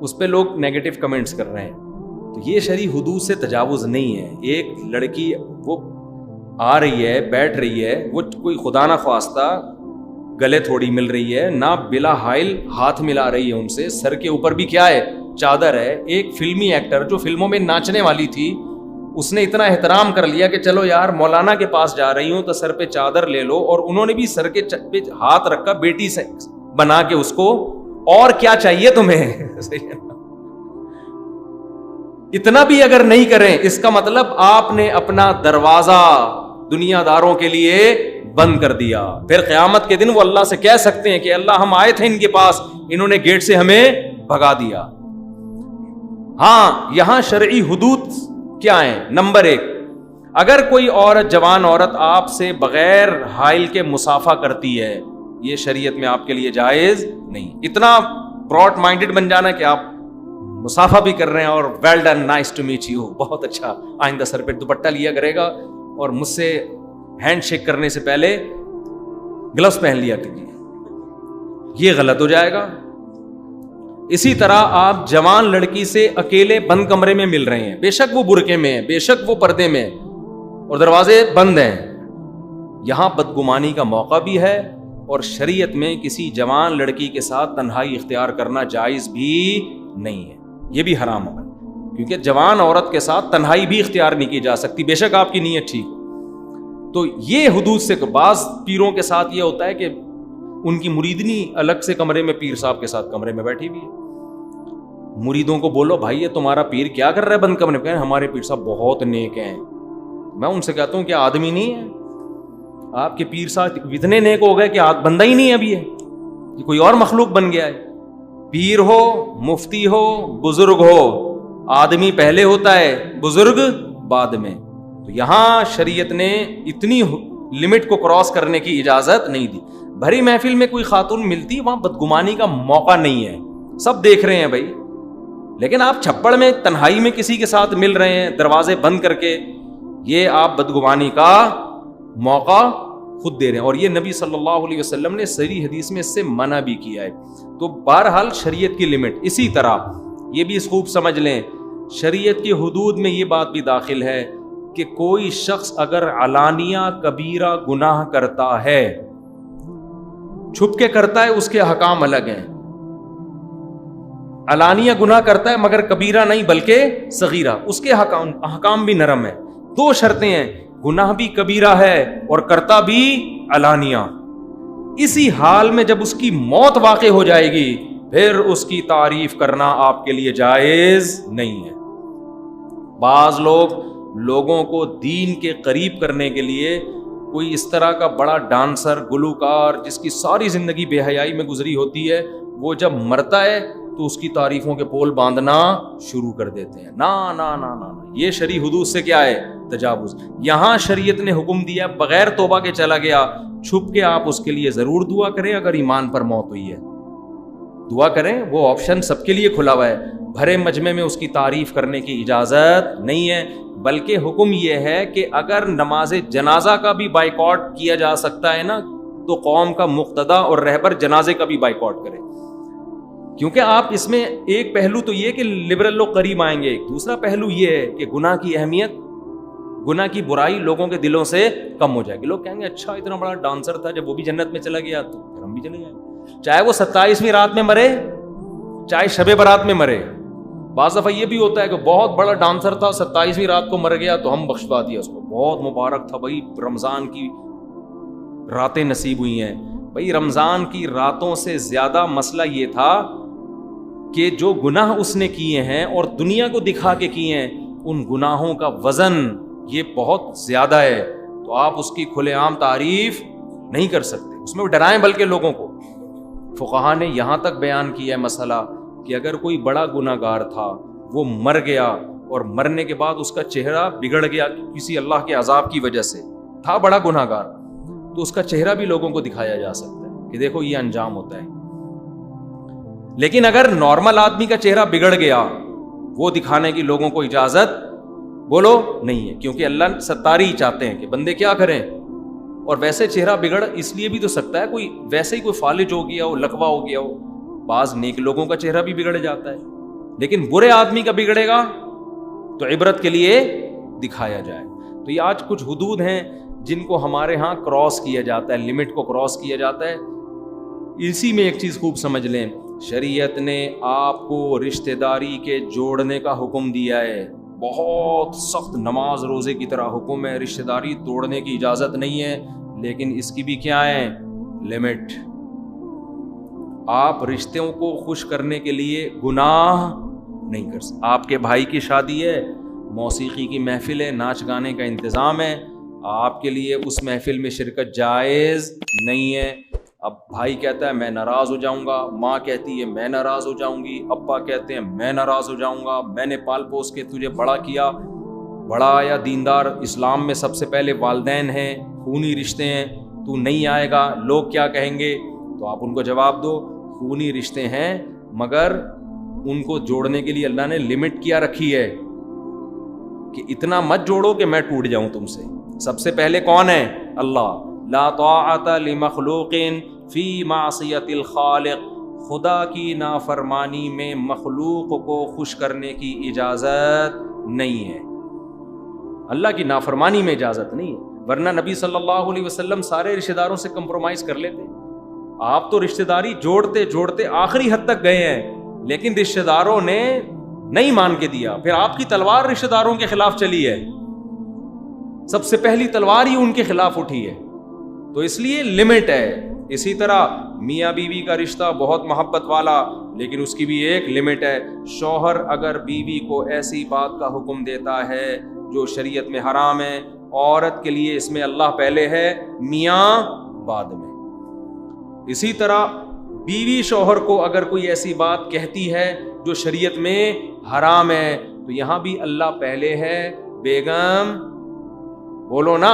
اس پہ لوگ negative comments کر رہے ہیں. تو یہ شرعی حدود سے تجاوز نہیں ہے. ایک لڑکی وہ آ رہی ہے, بیٹھ رہی ہے, وہ کوئی خدا نہ خواستہ گلے تھوڑی مل رہی ہے, نہ بلا حائل ہاتھ ملا رہی ہے ان سے, سر کے اوپر بھی کیا ہے, چادر ہے. ایک فلمی ایکٹر جو فلموں میں ناچنے والی تھی, اس نے اتنا احترام کر لیا کہ چلو یار مولانا کے پاس جا رہی ہوں تو سر پہ چادر لے لو, اور انہوں نے بھی سر کے پہ ہاتھ رکھا, بیٹی سے بنا کے اس کو, اور کیا چاہیے تمہیں. اتنا بھی اگر نہیں کریں, اس کا مطلب آپ نے اپنا دروازہ دنیا داروں کے لیے بند کر دیا. پھر قیامت کے دن وہ اللہ سے کہہ سکتے ہیں کہ اللہ ہم آئے تھے ان کے پاس, انہوں نے گیٹ سے ہمیں بھگا دیا. ہاں یہاں شرعی حدود کیا ہیں؟ نمبر 1, اگر کوئی عورت, جوان عورت آپ سے بغیر حائل کے مصافحہ کرتی ہے, یہ شریعت میں آپ کے لیے جائز نہیں. اتنا براڈ مائنڈڈ بن جانا کہ آپ مصافحہ بھی کر رہے ہیں اور well done, nice to meet you, بہت اچھا, آئندہ سر پہ دوپٹہ لیا کرے گا اور مجھ سے ہینڈ شیک کرنے سے پہلے گلوز پہن لیا کیجیے, یہ غلط ہو جائے گا. اسی طرح آپ جوان لڑکی سے اکیلے بند کمرے میں مل رہے ہیں, بے شک وہ برقعے میں ہے, بے شک وہ پردے میں ہے, اور دروازے بند ہیں, یہاں بدگمانی کا موقع بھی ہے, اور شریعت میں کسی جوان لڑکی کے ساتھ تنہائی اختیار کرنا جائز بھی نہیں ہے, یہ بھی حرام ہے, کیونکہ جوان عورت کے ساتھ تنہائی بھی اختیار نہیں کی جا سکتی, بے شک آپ کی نیت ٹھیک. تو یہ حدود سے, بعض پیروں کے ساتھ یہ ہوتا ہے کہ ان کی مریدنی الگ سے کمرے میں پیر صاحب کے ساتھ کمرے میں بیٹھی ہوئی ہے. مریدوں کو بولو بھائی یہ تمہارا پیر کیا کر رہا ہے بند کمرے میں؟ ہمارے پیر صاحب بہت نیک ہیں. میں ان سے کہتا ہوں کہ آدمی نہیں ہے آپ کے پیر صاحب, اتنے نیک ہو گئے کہ بندہ ہی نہیں ابھی ہے, کہ کوئی اور مخلوق بن گیا ہے. پیر ہو, مفتی ہو, بزرگ ہو, آدمی پہلے ہوتا ہے, بزرگ بعد میں. تو یہاں شریعت نے اتنی لمٹ کو کراس کرنے کی اجازت نہیں دی. بھری محفل میں کوئی خاتون ملتی, وہاں بدگمانی کا موقع نہیں ہے, سب دیکھ رہے ہیں بھائی, لیکن آپ چھپڑ میں تنہائی میں کسی کے ساتھ مل رہے ہیں دروازے بند کر کے, یہ آپ بدگمانی کا موقع خود دے رہے ہیں, اور یہ نبی صلی اللہ علیہ وسلم نے صحیح حدیث میں اس سے منع بھی کیا ہے. تو بہرحال شریعت کی لمٹ. اسی طرح یہ بھی اس خوب سمجھ لیں, شریعت کی حدود میں یہ بات بھی داخل ہے کہ کوئی شخص اگر علانیہ کبیرہ گناہ کرتا ہے, چھپ کے کرتا ہے, اس کے احکام الگ ہیں. علانیہ گناہ کرتا ہے مگر کبیرہ نہیں بلکہ صغیرہ, اس کے احکام بھی نرم ہے. 2 شرطیں ہیں, گناہ بھی کبیرہ ہے اور کرتا بھی علانیہ. اسی حال میں جب اس کی موت واقع ہو جائے گی, پھر اس کی تعریف کرنا آپ کے لیے جائز نہیں ہے. بعض لوگوں کو دین کے قریب کرنے کے لیے کوئی اس طرح کا بڑا ڈانسر, گلوکار جس کی ساری زندگی بے حیائی میں گزری ہوتی ہے, وہ جب مرتا ہے تو اس کی تعریفوں کے پول باندھنا شروع کر دیتے ہیں. نا نا نا نا, یہ شرعی حدود سے کیا ہے؟ تجاوز. یہاں شریعت نے حکم دیا بغیر توبہ کے چلا گیا, چھپ کے آپ اس کے لیے ضرور دعا کریں, اگر ایمان پر موت ہوئی ہے دعا کریں, وہ آپشن سب کے لیے کھلا ہوا ہے. بھرے مجمع میں اس کی تعریف کرنے کی اجازت نہیں ہے, بلکہ حکم یہ ہے کہ اگر نماز جنازہ کا بھی بائیکاٹ کیا جا سکتا ہے نا, تو قوم کا مقتدی اور رہبر جنازے کا بھی بائیکاٹ کرے. کیونکہ آپ اس میں ایک پہلو تو یہ کہ لبرل لوگ قریب آئیں گے, دوسرا پہلو یہ ہے کہ گناہ کی اہمیت, گناہ کی برائی لوگوں کے دلوں سے کم ہو جائے گی. لوگ کہیں گے اچھا اتنا بڑا ڈانسر تھا, جب وہ بھی جنت میں چلا گیا تو پھر ہم بھی چلے جائیں, چاہے وہ 27ویں رات میں مرے چاہے شب برات میں مرے. بعض دفعہ یہ بھی ہوتا ہے کہ بہت بڑا ڈانسر تھا, 27ویں رات کو مر گیا تو ہم بخشوا دیا اس کو, بہت مبارک تھا بھائی, رمضان کی راتیں نصیب ہوئی ہیں. بھائی رمضان کی راتوں سے زیادہ مسئلہ یہ تھا کہ جو گناہ اس نے کیے ہیں اور دنیا کو دکھا کے کیے ہیں, ان گناہوں کا وزن یہ بہت زیادہ ہے, تو آپ اس کی کھلے عام تعریف نہیں کر سکتے, اس میں ڈرائیں بلکہ لوگوں کو. فقہا نے یہاں تک بیان کیا ہے مسئلہ کہ اگر کوئی بڑا گناہ گار تھا, وہ مر گیا اور مرنے کے بعد اس کا چہرہ بگڑ گیا کسی اللہ کے عذاب کی وجہ سے, تھا بڑا گناہ گار, تو اس کا چہرہ بھی لوگوں کو دکھایا جا سکتا ہے کہ دیکھو یہ انجام ہوتا ہے. لیکن اگر نارمل آدمی کا چہرہ بگڑ گیا, وہ دکھانے کی لوگوں کو اجازت بولو نہیں ہے, کیونکہ اللہ ستاری ہی چاہتے ہیں کہ بندے کیا کریں. اور ویسے چہرہ بگڑ اس لیے بھی تو سکتا ہے, کوئی ویسے ہی کوئی فالج ہو گیا ہو, لکوا ہو گیا ہو, بعض نیک لوگوں کا چہرہ بھی بگڑ جاتا ہے, لیکن برے آدمی کا بگڑے گا تو عبرت کے لیے دکھایا جائے. تو یہ آج کچھ حدود ہیں جن کو ہمارے ہاں کراس کیا جاتا ہے, لمٹ کو کراس کیا جاتا ہے. اسی میں ایک چیز خوب سمجھ لیں, شریعت نے آپ کو رشتہ داری کے جوڑنے کا حکم دیا ہے, بہت سخت نماز روزے کی طرح حکم ہے, رشتہ داری توڑنے کی اجازت نہیں ہے, لیکن اس کی بھی کیا ہے لمٹ. آپ رشتوں کو خوش کرنے کے لیے گناہ نہیں کر سکتے. آپ کے بھائی کی شادی ہے, موسیقی کی محفل ہے, ناچ گانے کا انتظام ہے, آپ کے لیے اس محفل میں شرکت جائز نہیں ہے. اب بھائی کہتا ہے میں ناراض ہو جاؤں گا, ماں کہتی ہے میں ناراض ہو جاؤں گی, ابا کہتے ہیں میں ناراض ہو جاؤں گا, میں نے پال پوس کے تجھے بڑا کیا, بڑا یا دیندار اسلام میں سب سے پہلے والدین ہیں, خونی رشتے ہیں, تو نہیں آئے گا لوگ کیا کہیں گے. تو آپ ان کو جواب دو خونی رشتے ہیں مگر ان کو جوڑنے کے لیے اللہ نے لمٹ کیا رکھی ہے کہ اتنا مت جوڑو کہ میں ٹوٹ جاؤں تم سے. سب سے پہلے کون ہے اللہ. لا طاعت لمخلوق فی معصیت الخالق, خدا کی نافرمانی میں مخلوق کو خوش کرنے کی اجازت نہیں ہے. اللہ کی نافرمانی میں اجازت نہیں ہے, ورنہ نبی صلی اللہ علیہ وسلم سارے رشتہ داروں سے کمپرومائز کر لیتے. آپ تو رشتہ داری جوڑتے جوڑتے آخری حد تک گئے ہیں, لیکن رشتہ داروں نے نہیں مان کے دیا. پھر آپ کی تلوار رشتہ داروں کے خلاف چلی ہے, سب سے پہلی تلوار ہی ان کے خلاف اٹھی ہے. تو اس لیے لمٹ ہے. اسی طرح میاں بیوی کا رشتہ بہت محبت والا, لیکن اس کی بھی ایک لمٹ ہے. شوہر اگر بیوی کو ایسی بات کا حکم دیتا ہے جو شریعت میں حرام ہے, عورت کے لیے اس میں اللہ پہلے ہے, میاں بعد میں. اسی طرح بیوی شوہر کو اگر کوئی ایسی بات کہتی ہے جو شریعت میں حرام ہے تو یہاں بھی اللہ پہلے ہے, بیگم بولو نا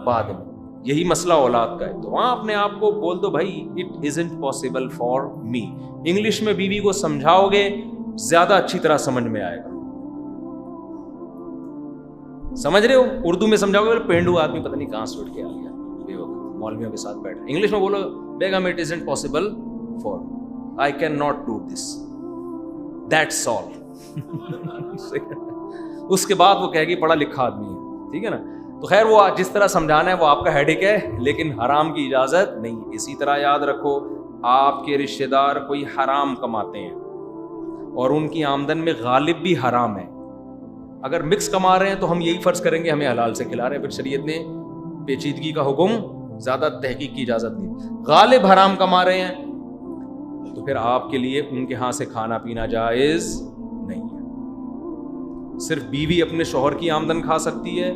بعد میں. یہی مسئلہ اولاد کا ہے. تو وہاں اپنے آپ کو بول دو بھائی it isn't possible for me. English میں بیوی کو سمجھاؤ گے زیادہ اچھی طرح سمجھ میں آئے گا. سمجھ رہے ہو؟ اردو میں سمجھاؤ گے پینڈو آدمی پتہ نہیں کہاں سے اٹھ کے آ گیا, مولویوں کے ساتھ بیٹھا. انگلش میں بولو بیگم it isn't possible for, I can not do this, that's all. اس کے بعد وہ کہے گی پڑھا لکھا آدمی ہے, ٹھیک ہے نا. تو خیر وہ جس طرح سمجھانا ہے وہ آپ کا ہیڈک ہے, لیکن حرام کی اجازت نہیں. اسی طرح یاد رکھو آپ کے رشتہ دار کوئی حرام کماتے ہیں اور ان کی آمدن میں غالب بھی حرام ہے. اگر مکس کما رہے ہیں تو ہم یہی فرض کریں گے ہمیں حلال سے کھلا رہے ہیں, پھر شریعت نے پیچیدگی کا حکم, زیادہ تحقیق کی اجازت نہیں. غالب حرام کما رہے ہیں تو پھر آپ کے لیے ان کے ہاں سے کھانا پینا جائز نہیں ہے. صرف بیوی اپنے شوہر کی آمدن کھا سکتی ہے,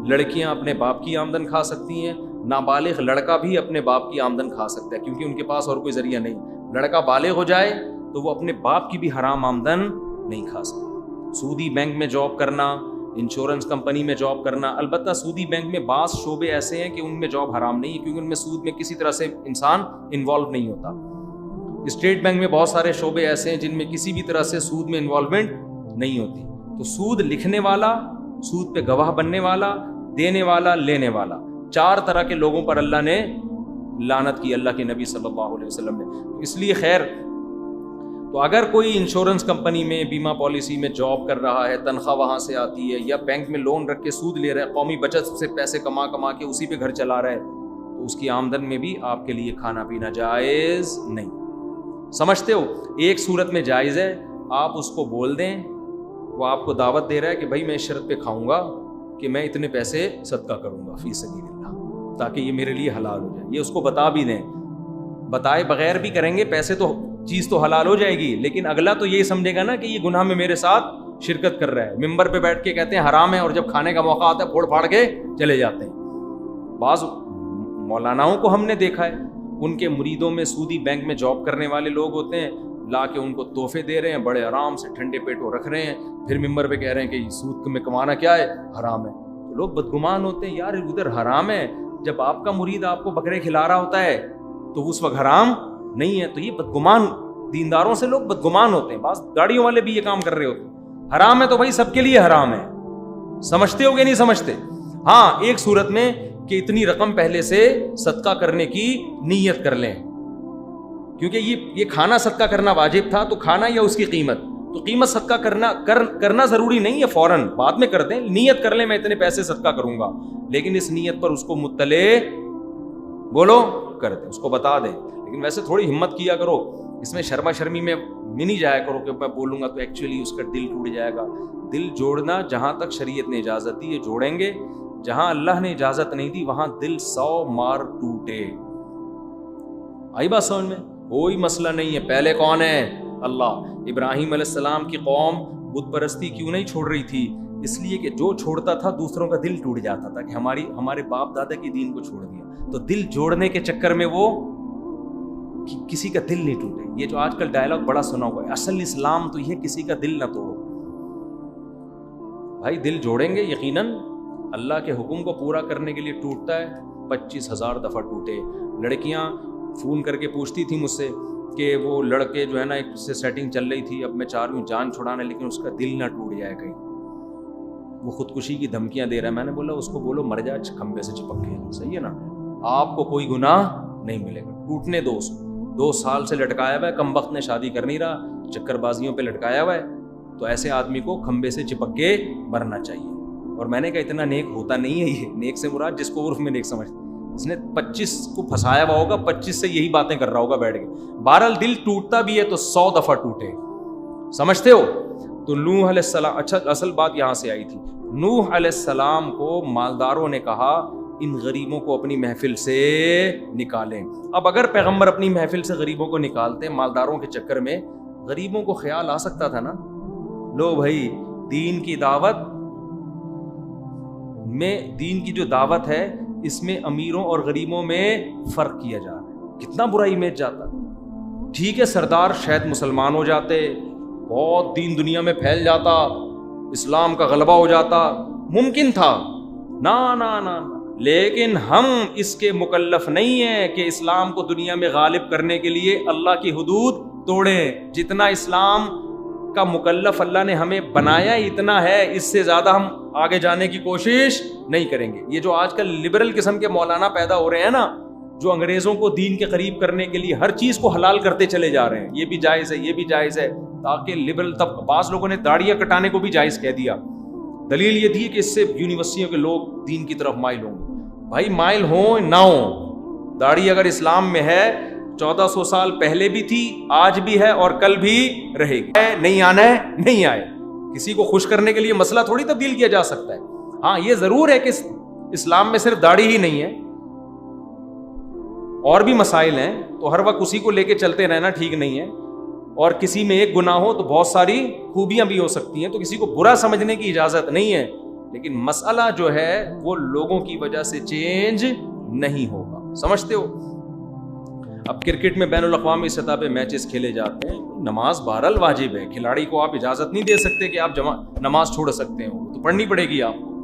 لڑکیاں اپنے باپ کی آمدن کھا سکتی ہیں, نابالغ لڑکا بھی اپنے باپ کی آمدن کھا سکتا ہے کیونکہ ان کے پاس اور کوئی ذریعہ نہیں. لڑکا بالغ ہو جائے تو وہ اپنے باپ کی بھی حرام آمدن نہیں کھا سکتا. سودی بینک میں جاب کرنا, انشورنس کمپنی میں جاب کرنا, البتہ سودی بینک میں بعض شعبے ایسے ہیں کہ ان میں جاب حرام نہیں ہے کیونکہ ان میں سود میں کسی طرح سے انسان انوالو نہیں ہوتا. اسٹیٹ بینک میں بہت سارے شعبے ایسے ہیں جن میں کسی بھی طرح سے سود میں انوالومنٹ نہیں ہوتی. تو سود لکھنے والا, سود پہ گواہ بننے والا, دینے والا, لینے والا, 4 طرح کے لوگوں پر اللہ نے لعنت کی, اللہ کے نبی صلی اللہ علیہ وسلم نے. اس لیے خیر, تو اگر کوئی انشورنس کمپنی میں بیمہ پالیسی میں جاب کر رہا ہے, تنخواہ وہاں سے آتی ہے, یا بینک میں لون رکھ کے سود لے رہا ہے, قومی بچت سے پیسے کما کما کے اسی پہ گھر چلا رہا ہے, تو اس کی آمدن میں بھی آپ کے لیے کھانا پینا جائز نہیں. سمجھتے ہو؟ ایک صورت میں جائز ہے, آپ اس کو بول دیں, وہ آپ کو دعوت دے رہا ہے کہ بھائی میں اس شرط پہ کھاؤں گا کہ میں اتنے پیسے صدقہ کروں گا فی سبیل اللہ تاکہ یہ میرے لیے حلال ہو جائے. یہ اس کو بتا بھی دیں, بتائے بغیر بھی کریں گے پیسے تو چیز تو حلال ہو جائے گی, لیکن اگلا تو یہی سمجھے گا نا کہ یہ گناہ میں میرے ساتھ شرکت کر رہا ہے. ممبر پہ بیٹھ کے کہتے ہیں حرام ہے اور جب کھانے کا موقع آتا ہے پھوڑ پھاڑ کے چلے جاتے ہیں. بعض مولاناؤں کو ہم نے دیکھا ہے, ان کے مریدوں میں سودی بینک میں جاب کرنے والے لوگ ہوتے ہیں, لا کے ان کو تحفے دے رہے ہیں, بڑے آرام سے ٹھنڈے پیٹوں رکھ رہے ہیں, پھر ممبر پہ کہہ رہے ہیں کہ سود میں کمانا کیا ہے, حرام ہے. تو لوگ بدگمان ہوتے ہیں, یار ادھر حرام ہے, جب آپ کا مرید آپ کو بکرے کھلا رہا ہوتا ہے تو اس وقت حرام نہیں ہے. تو یہ بدگمان, دینداروں سے لوگ بدگمان ہوتے ہیں. بعض گاڑیوں والے بھی یہ کام کر رہے ہوتے ہیں. حرام ہے تو بھائی سب کے لیے حرام ہے. سمجھتے ہو گے نہیں سمجھتے؟ ہاں, ایک صورت میں کہ اتنی رقم پہلے سے صدقہ کرنے کی نیت کر لیں, کیونکہ یہ کھانا صدقہ کرنا واجب تھا, تو کھانا یا اس کی قیمت, تو قیمت صدقہ کرنا ضروری نہیں ہے فوراً، بعد میں کر دیں، نیت کر لیں میں اتنے پیسے صدقہ کروں گا، لیکن اس نیت پر اس کو مطلع بولو کر دیں، اس کو بتا دیں. لیکن ویسے تھوڑی ہمت کیا کرو، اس میں شرما شرمی میں نہیں جایا کرو کہ میں بولوں گا تو ایکچولی اس کا دل ٹوٹ جائے گا. دل جوڑنا جہاں تک شریعت نے اجازت دی ہے جوڑیں گے، جہاں اللہ نے اجازت نہیں دی وہاں دل 100 مار ٹوٹے. آئی بات سمجھ میں؟ کوئی مسئلہ نہیں ہے. پہلے کون ہے؟ اللہ. ابراہیم علیہ السلام کی قوم بت پرستی کیوں نہیں چھوڑ رہی تھی؟ اس لیے کہ جو چھوڑتا تھا دوسروں کا دل ٹوٹ جاتا تھا کہ ہمارے باپ دادا کی دین کو چھوڑ دیا. تو دل جوڑنے کے چکر میں وہ کسی کا دل نہیں ٹوٹے. یہ جو آج کل ڈائلاگ بڑا سنا ہوا ہے، اصل اسلام تو یہ کسی کا دل نہ توڑو. بھائی دل جوڑیں گے یقیناً اللہ کے حکم کو پورا کرنے کے لیے ٹوٹتا ہے. 25,000 دفعہ ٹوٹے. لڑکیاں فون کر کے پوچھتی تھی مجھ سے کہ وہ لڑکے جو ہے نا ایک سے سیٹنگ چل رہی تھی، اب میں چاہ رہی ہوں جان چھڑانا لیکن اس کا دل نہ ٹوٹ جائے کہیں، وہ خودکشی کی دھمکیاں دے رہا ہے. میں نے بولا اس کو بولو مر جا کھمبے سے چپک کے. صحیح ہے نا؟ آپ کو کوئی گناہ نہیں ملے گا. ٹوٹنے دو اس کو. 2 سال سے لٹکایا ہوا ہے، کم وقت نے شادی کر نہیں رہا، چکر بازیوں پہ لٹکایا ہوا ہے، تو ایسے آدمی کو کھمبے سے چپک کے مرنا چاہیے. اور میں نے کہا اتنا نیک ہوتا نہیں ہے یہ. نیک سے مراد جس کو عرف میں نیک سمجھتے، اس نے 25 کو پھنسایا ہوا ہوگا، 25 سے یہی باتیں کر رہا ہوگا بیٹھ کے. بہرحال دل ٹوٹتا بھی ہے تو 100 دفعہ ٹوٹے. سمجھتے ہو؟ تو نوح علیہ السلام، اچھا اصل بات یہاں سے آئی تھی. نوح علیہ السلام کو مالداروں نے کہا ان غریبوں کو اپنی محفل سے نکالیں. اب اگر پیغمبر اپنی محفل سے غریبوں کو نکالتے مالداروں کے چکر میں، غریبوں کو خیال آ سکتا تھا نا، لو بھائی دین کی دعوت میں، دین کی جو دعوت ہے اس میں امیروں اور غریبوں میں فرق کیا جا رہا ہے. کتنا برا امیج جاتا. ٹھیک ہے سردار شاید مسلمان ہو جاتے، بہت دین دنیا میں پھیل جاتا، اسلام کا غلبہ ہو جاتا، ممکن تھا. نا لیکن ہم اس کے مکلف نہیں ہیں کہ اسلام کو دنیا میں غالب کرنے کے لیے اللہ کی حدود توڑیں. جتنا اسلام کا مکلف اللہ نے ہمیں بنایا اتنا ہے، اس سے زیادہ ہم آگے جانے کی کوشش نہیں کریں گے. یہ جو آج کل لبرل قسم کے مولانا پیدا ہو رہے ہیں نا، جو انگریزوں کو دین کے قریب کرنے کے لیے ہر چیز کو حلال کرتے چلے جا رہے ہیں، یہ بھی جائز ہے، یہ بھی جائز ہے، تاکہ لبرل طبقہ، بعض لوگوں نے داڑیاں کٹانے کو بھی جائز کہہ دیا. دلیل یہ تھی کہ اس سے یونیورسٹیوں کے لوگ دین کی طرف مائل ہوں گے. بھائی مائل ہوں نہ ہوں، داڑھی اگر اسلام میں ہے 1400 سال پہلے بھی تھی، آج بھی ہے اور کل بھی رہے گی. نہیں آنا ہے نہیں آئے. کسی کو خوش کرنے کے لیے مسئلہ تھوڑی تبدیل کیا جا سکتا ہے. ہاں یہ ضرور ہے کہ اسلام میں صرف داڑھی ہی نہیں ہے، اور بھی مسائل ہیں، تو ہر وقت اسی کو لے کے چلتے رہنا ٹھیک نہیں ہے. اور کسی میں ایک گناہ ہو تو بہت ساری خوبیاں بھی ہو سکتی ہیں، تو کسی کو برا سمجھنے کی اجازت نہیں ہے. لیکن مسئلہ جو ہے وہ لوگوں کی وجہ سے چینج نہیں ہوگا. سمجھتے ہو؟ اب کرکٹ میں بین الاقوامی سطح پہ میچز کھیلے جاتے ہیں، نماز بہرحال واجب ہے. کھلاڑی کو آپ اجازت نہیں دے سکتے کہ آپ نماز چھوڑ سکتے ہو، تو پڑھنی پڑے گی آپ کو.